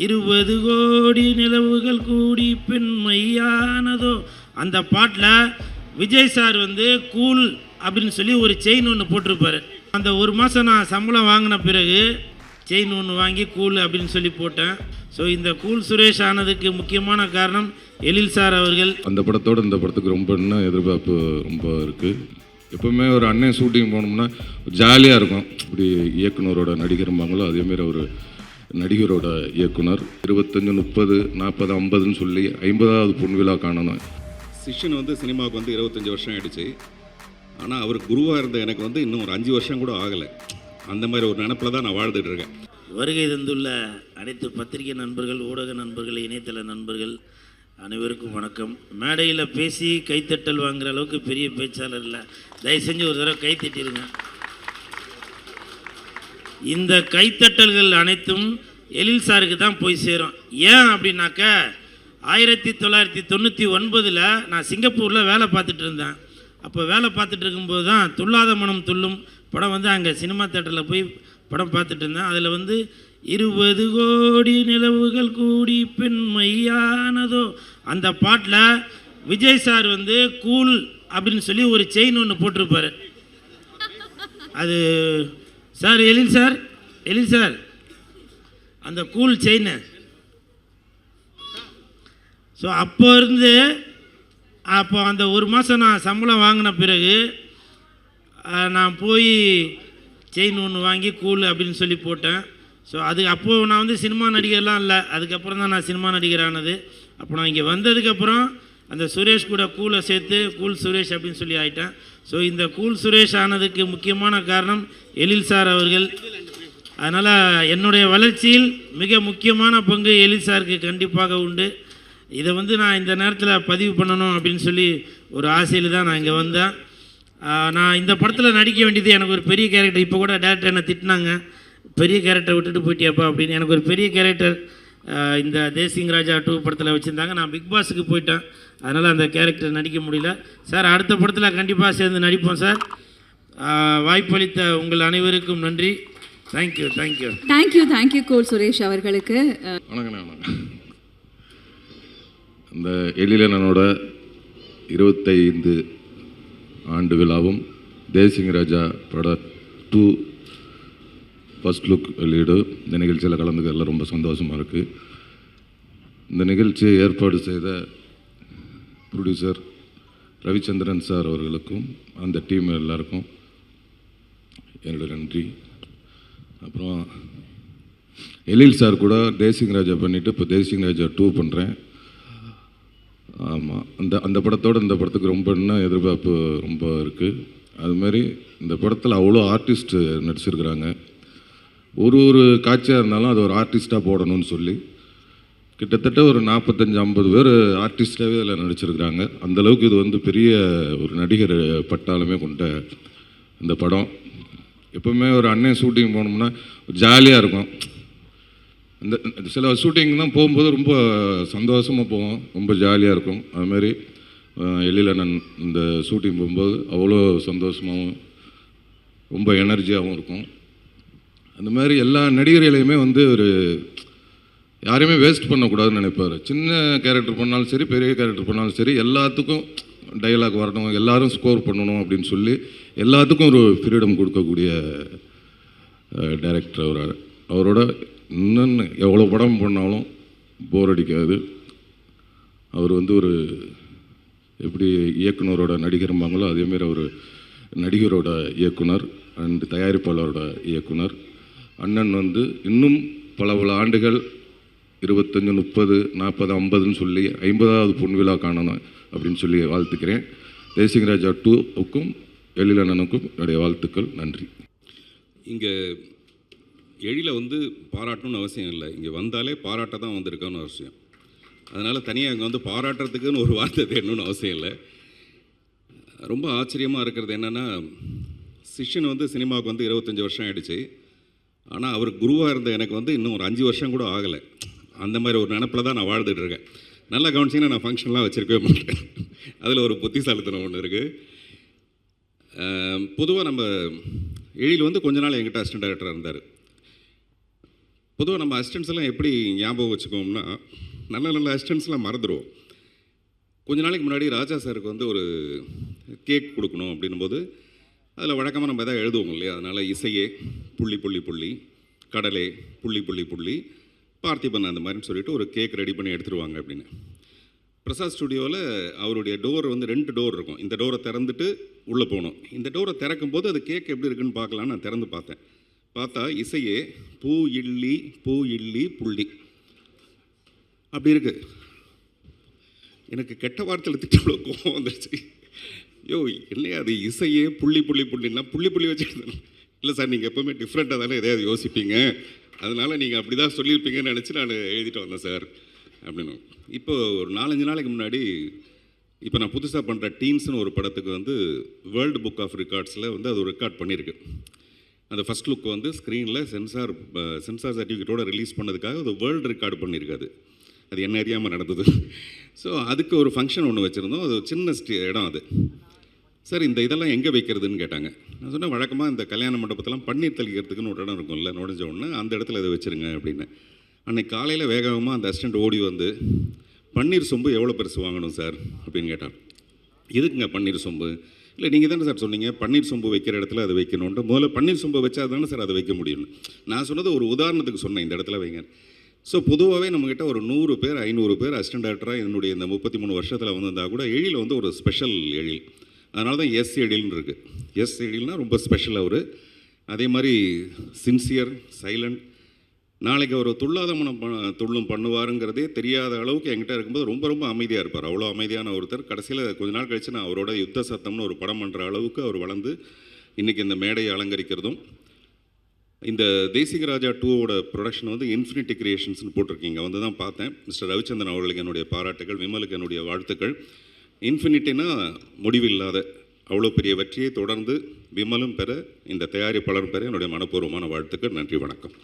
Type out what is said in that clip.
20 கோடி நிலவுகள் கூடி பெண்மையானதோ அந்த பாட்டில் விஜய் சார் வந்து கூல் அப்படின்னு சொல்லி ஒரு செயின் ஒன்று போட்டிருப்பார். அந்த ஒரு மாதம் நான் சம்பளம் வாங்கின பிறகு செயின் ஒன்று வாங்கி கூல் அப்படின்னு சொல்லி போட்டேன். ஸோ இந்த கூல் சுரேஷ் ஆனதுக்கு முக்கியமான காரணம் எழில் சார் அவர்கள். அந்த படத்தோடு இந்த படத்துக்கு ரொம்ப இன்னும் எதிர்பார்ப்பு ரொம்ப இருக்குது. எப்போவுமே ஒரு அண்ணன் ஷூட்டிங் போனோம்னா ஜாலியாக இருக்கும். இப்படி இயக்குனரோட நடிகரும்பாங்களோ அதேமாரி ஒரு நடிகரோட இயக்குனர் 25, 30, 40, 50ன்னு சொல்லி 50வது பொன்விழா காணணும். சிஷ்யன் வந்து சினிமாவுக்கு வந்து 25 வருஷம் ஆகிடுச்சு. ஆனால் அவர் குருவாக இருந்த எனக்கு வந்து இன்னும் ஒரு 5 வருஷம் கூட ஆகலை. அந்த மாதிரி ஒரு நினப்பில் தான் நான் வாழ்ந்துட்டு இருக்கேன். வருகை தந்துள்ள அனைத்து பத்திரிகை நண்பர்கள், ஊடக நண்பர்கள், இணையதள நண்பர்கள் அனைவருக்கும் வணக்கம். மேடையில் பேசி கைத்தட்டல் வாங்குற அளவுக்கு பெரிய பேச்சாளர் இல்லை. தயவு செஞ்சு ஒரு தடவை கைத்தட்டிடுங்க. இந்த கைத்தட்டல்கள் அனைத்தும் எழில் சாருக்கு தான் போய் சேரும். ஏன் அப்படின்னாக்க 1999 நான் சிங்கப்பூரில் வேலை பார்த்துட்டு இருந்தேன். அப்போ வேலை பார்த்துட்டு இருக்கும்போது தான் துள்ளாத மனம் துள்ளும் படம் வந்து அங்கே சினிமா தேட்டரில் போய் படம் பார்த்துட்டு இருந்தேன். அதில் வந்து 20 கோடி நிலவுகள் கூடி பெண்மையானதோ அந்த பாட்டில் விஜய் சார் வந்து கூல் அப்படின்னு சொல்லி ஒரு செயின் ஒன்று போட்டிருப்பார். அது சார் எழில் சார் அந்த கூல் செயின். ஸோ அப்போ அந்த ஒரு மாதம் நான் சம்பளம் வாங்கின பிறகு நான் போய் செயின் ஒன்று வாங்கி கூல் அப்படின்னு சொல்லி போட்டேன். ஸோ அப்போது நான் வந்து சினிமா நடிகர்லாம் இல்லை. அதுக்கப்புறம் தான் நான் சினிமா நடிகர் ஆனது. அப்போ நான் இங்கே வந்ததுக்கப்புறம் அந்த சுரேஷ் கூட கூலை சேர்த்து கூல் சுரேஷ் அப்படின்னு சொல்லி ஆகிட்டேன். ஸோ இந்த கூல் சுரேஷ் ஆனதுக்கு முக்கியமான காரணம் எழில் சார் அவர்கள். அதனால் என்னுடைய வளர்ச்சியில் மிக முக்கியமான பங்கு எழில் சாருக்கு கண்டிப்பாக உண்டு. இதை வந்து நான் இந்த நேரத்தில் பதிவு பண்ணணும் அப்படின்னு சொல்லி ஒரு ஆசையில் தான் நான் இங்கே வந்தேன். நான் இந்த படத்தில் நடிக்க வேண்டியது எனக்கு ஒரு பெரிய கேரக்டர். இப்போ கூட டேரக்டர் என்னை திட்டினாங்க, பெரிய கேரக்டர் விட்டுட்டு போயிட்டியாப்பா அப்படின்னு. எனக்கு ஒரு பெரிய கேரக்டர் இந்த தேசிங் ராஜா 2 படத்தில் வச்சுருந்தாங்க. நான் பிக் பாஸுக்கு போயிட்டேன். அதனால் அந்த கேரக்டர் நடிக்க முடியல. சார் அடுத்த படத்தில் கண்டிப்பாக சேர்ந்து நடிப்போம் சார். வாய்ப்பளித்த உங்கள் அனைவருக்கும் நன்றி. தேங்க்யூ கூல் சுரேஷ் அவர்களுக்கு. வணக்கம். இந்த எழிலனோட 25 ஆண்டு விழாவும் தேசிங் ராஜா பட 2 ஃபர்ஸ்ட் லுக் வெளியீடு இந்த நிகழ்ச்சியில் கலந்துக்கிறதுல ரொம்ப சந்தோஷமாக இருக்குது. இந்த நிகழ்ச்சியை ஏற்பாடு செய்த ப்ரொடியூசர் ரவிச்சந்திரன் சார் அவர்களுக்கும் அந்த டீம் எல்லாருக்கும் என்னோட நன்றி. அப்புறம் எழில் சார் கூட தேசிங் ராஜா பண்ணிவிட்டு இப்போ தேசிங் ராஜா 2 பண்ணுறேன். ஆமாம், அந்த படத்தோடு இந்த படத்துக்கு ரொம்ப இன்னும் எதிர்பார்ப்பு ரொம்ப இருக்குது. அதுமாரி இந்த படத்தில் அவ்வளோ ஆர்டிஸ்ட்டு நடிச்சிருக்கிறாங்க. ஒரு காட்சியாக இருந்தாலும் அது ஒரு ஆர்டிஸ்ட்டாக போடணும்னு சொல்லி கிட்டத்தட்ட ஒரு 45-50 பேர் ஆர்டிஸ்டாகவே அதில் நடிச்சிருக்கிறாங்க. அந்தளவுக்கு இது வந்து பெரிய ஒரு நடிகர் பட்டாளமே கொண்ட இந்த படம். எப்போவுமே ஒரு அண்ணன் ஷூட்டிங் போனோம்னா ஜாலியாக இருக்கும். இந்த சில ஷூட்டிங் தான் போகும்போது ரொம்ப சந்தோஷமாக போவோம், ரொம்ப ஜாலியாக இருக்கும். அதுமாரி எழிலண்ணன் இந்த ஷூட்டிங் போகும்போது அவ்வளோ சந்தோஷமாகவும் ரொம்ப எனர்ஜியாகவும் இருக்கும். அந்த மாதிரி எல்லா நடிகர்களையுமே வந்து ஒரு யாரையுமே வேஸ்ட் பண்ணக்கூடாதுன்னு நினைப்பார். சின்ன கேரக்டர் பண்ணாலும் சரி, பெரிய கேரக்டர் பண்ணாலும் சரி, எல்லாத்துக்கும் டைலாக் வரணும், எல்லோரும் ஸ்கோர் பண்ணணும் அப்படின்னு சொல்லி எல்லாத்துக்கும் ஒரு ஃப்ரீடம் கொடுக்கக்கூடிய டைரக்டர் அவரோட இன்னொன்று எவ்வளோ படம் பண்ணாலும் போர் அடிக்காது. அவர் வந்து ஒரு எப்படி இயக்குனரோட நடிகரும்பாங்களோ அதேமாரி ஒரு நடிகரோட இயக்குனர் அண்ட் தயாரிப்பாளரோட இயக்குனர். அண்ணன் வந்து இன்னும் பல ஆண்டுகள் 25, 30, 40, 50ன்னு சொல்லி 50வது பொன்விழா காணணும் அப்படின்னு சொல்லி வாழ்த்துக்கிறேன். தேசிங் ராஜா 2க்கும் எழில் அண்ணனுக்கும் என்னுடைய வாழ்த்துக்கள். நன்றி. இங்கே எழில வந்து பாராட்டணும்னு அவசியம் இல்லை. இங்கே வந்தாலே பாராட்ட தான் வந்திருக்கோன்னு அவசியம். அதனால் தனியாக அங்கே வந்து பாராட்டுறதுக்குன்னு ஒரு வார்த்தை தேடணும்னு அவசியம் இல்லை. ரொம்ப ஆச்சரியமாக இருக்கிறது என்னென்னா, சிஷ்யன் வந்து சினிமாவுக்கு வந்து 25 வருஷம் ஆகிடுச்சு. ஆனால் அவர் குருவாக இருந்த எனக்கு வந்து இன்னும் ஒரு 5 வருஷம் கூட ஆகலை. அந்த மாதிரி ஒரு நினப்பில் தான் நான் வாழ்ந்துட்டு இருக்கேன். நல்லா கவனிச்சிங்கன்னா நான் ஃபங்க்ஷன்லாம் வச்சுருக்கவே மாட்டேன். அதில் ஒரு புத்திசாலித்தனம் ஒன்று இருக்குது. பொதுவாக நம்ம எழில் வந்து கொஞ்ச நாள் என்கிட்ட அசிஸ்டன்ட் டைரக்டராக இருந்தார். பொதுவாக நம்ம அசிஸ்டன்ஸ் எல்லாம் எப்படி ஞாபகம் வச்சுக்கோம்னா, நல்ல நல்ல அசிஸ்டன்ஸ்லாம் மறந்துடுவோம். கொஞ்ச நாளைக்கு முன்னாடி ராஜா சாருக்கு வந்து ஒரு கேக் கொடுக்கணும் அப்படின்னும்போது, அதில் வழக்கமாக நம்ம எதாவது எழுதுவோம் இல்லையா? அதனால் இசையே புள்ளி புள்ளி புள்ளி, கடலே புள்ளி புள்ளி புள்ளி, பார்த்திபன் அந்த மாதிரின்னு சொல்லிட்டு ஒரு கேக் ரெடி பண்ணி எடுத்துருவாங்க அப்படின்னு. பிரசாத் ஸ்டுடியோவில் அவருடைய டோர் வந்து 2 டோர் இருக்கும். இந்த டோரை திறந்துட்டு உள்ளே போகணும். இந்த டோரை திறக்கும் போது அது கேக் எப்படி இருக்குன்னு பார்க்கலான்னு நான் திறந்து பார்த்தேன். பார்த்தா இசையே பூ இல்லி புள்ளி அப்படி இருக்கு. எனக்கு கெட்ட வார்த்தையில் திட்டவ்வளோ கோவம் வந்துருச்சு. யோ இல்லையா, அது இசையே புள்ளி புள்ளி புள்ளின்னா புள்ளி புள்ளி வச்சுருந்தேன். இல்லை சார், நீங்கள் எப்போவுமே டிஃப்ரெண்ட்டாக தானே எதையாவது யோசிப்பீங்க, அதனால் நீங்கள் அப்படி தான் சொல்லியிருப்பீங்கன்னு நினச்சி நான் எழுதிட்டு வந்தேன் சார் அப்படின்னு. இப்போ ஒரு 4-5 நாளைக்கு முன்னாடி இப்போ நான் புதுசாக பண்ணுற டீன்ஸ்னு ஒரு படத்துக்கு வந்து வேர்ல்டு புக் ஆஃப் ரெக்கார்ட்ஸில் வந்து அது ஒரு ரெக்கார்ட் பண்ணியிருக்கு. அந்த ஃபஸ்ட் லுக் வந்து ஸ்க்ரீனில் சென்சார் சர்டிஃபிகேட்டோட ரிலீஸ் பண்ணதுக்காக அது வேர்ல்டு ரெக்கார்டு பண்ணியிருக்காது. அது என்ன அறியாமல் நடந்தது. ஸோ அதுக்கு ஒரு ஃபங்க்ஷன் ஒன்று வச்சுருந்தோம். அது சின்ன இடம் அது. சார் இந்த இதெல்லாம் எங்கே வைக்கிறதுன்னு கேட்டாங்க. நான் சொன்னேன், வழக்கமாக இந்த கல்யாண மண்டபத்தெல்லாம் பன்னீர் தெளிக்கிறதுக்குன்னு ஒரு இடம் இருக்கும்ல, நுழைஞ்ச உடனே அந்த இடத்துல இதை வச்சுருங்க அப்படின்னு. அன்றைக்கி காலையில் வேகமாக அந்த அசிஸ்டண்ட் ஓடி வந்து, பன்னீர் சொம்பு எவ்வளோ பெருசு வாங்கணும் சார் அப்படின்னு கேட்டான். எதுக்குங்க பன்னீர் சொம்பு? இல்லை நீங்கள் தானே சார் சொன்னீங்க பன்னீர் சொம்பு வைக்கிற இடத்துல அதை வைக்கணுன்ட்டு. முதல்ல பன்னீர் சொம்பு வச்சா தானே சார் அதை வைக்க முடியும். நான் சொன்னது ஒரு உதாரணத்துக்கு சொன்னேன், இந்த இடத்துல வைங்க. ஸோ பொதுவாகவே நம்மக்கிட்ட ஒரு 100 பேர் 500 பேர் அசிஸ்டன்ட் டேரக்டராக என்னுடைய இந்த 33 வருஷத்தில் வந்திருந்தால் கூட எழில் வந்து ஒரு ஸ்பெஷல் எழில். அதனால தான் எஸ் எழில்னு இருக்குது. எஸ் எழில்னால் ரொம்ப ஸ்பெஷல் அவர். அதே மாதிரி சின்சியர், சைலண்ட். நாளைக்கு அவர் துள்ளாத மனம் துள்ளும் பண்ணுவாருங்கிறதே தெரியாத அளவுக்கு என்கிட்ட இருக்கும்போது ரொம்ப ரொம்ப அமைதியாக இருப்பார். அவ்வளோ அமைதியான ஒருத்தர். கடைசியில் கொஞ்ச நாள் கழித்து நான் அவரோட யுத்த சத்தம்னு ஒரு படம் பண்ணுற அளவுக்கு அவர் வளர்ந்து இன்றைக்கி இந்த மேடையை அலங்கரிக்கிறதும். இந்த தேசிகராஜா 2ஓட ப்ரொடக்ஷன் வந்து இன்ஃபினிட்டி கிரியேஷன்ஸ்னு போட்டிருக்கீங்க, வந்து தான் பார்த்தேன். மிஸ்டர் ரவிச்சந்திரன் அவர்களுக்கு என்னுடைய பாராட்டுகள், விமலுக்கு என்னுடைய வாழ்த்துக்கள். இன்ஃபினிட்டினா முடிவில்லாத அவ்வளோ பெரிய வெற்றியை தொடர்ந்து விமலும் பெற, இந்த தயாரிப்பாளரும் பெற என்னுடைய மனப்பூர்வமான வாழ்த்துக்கள். நன்றி, வணக்கம்.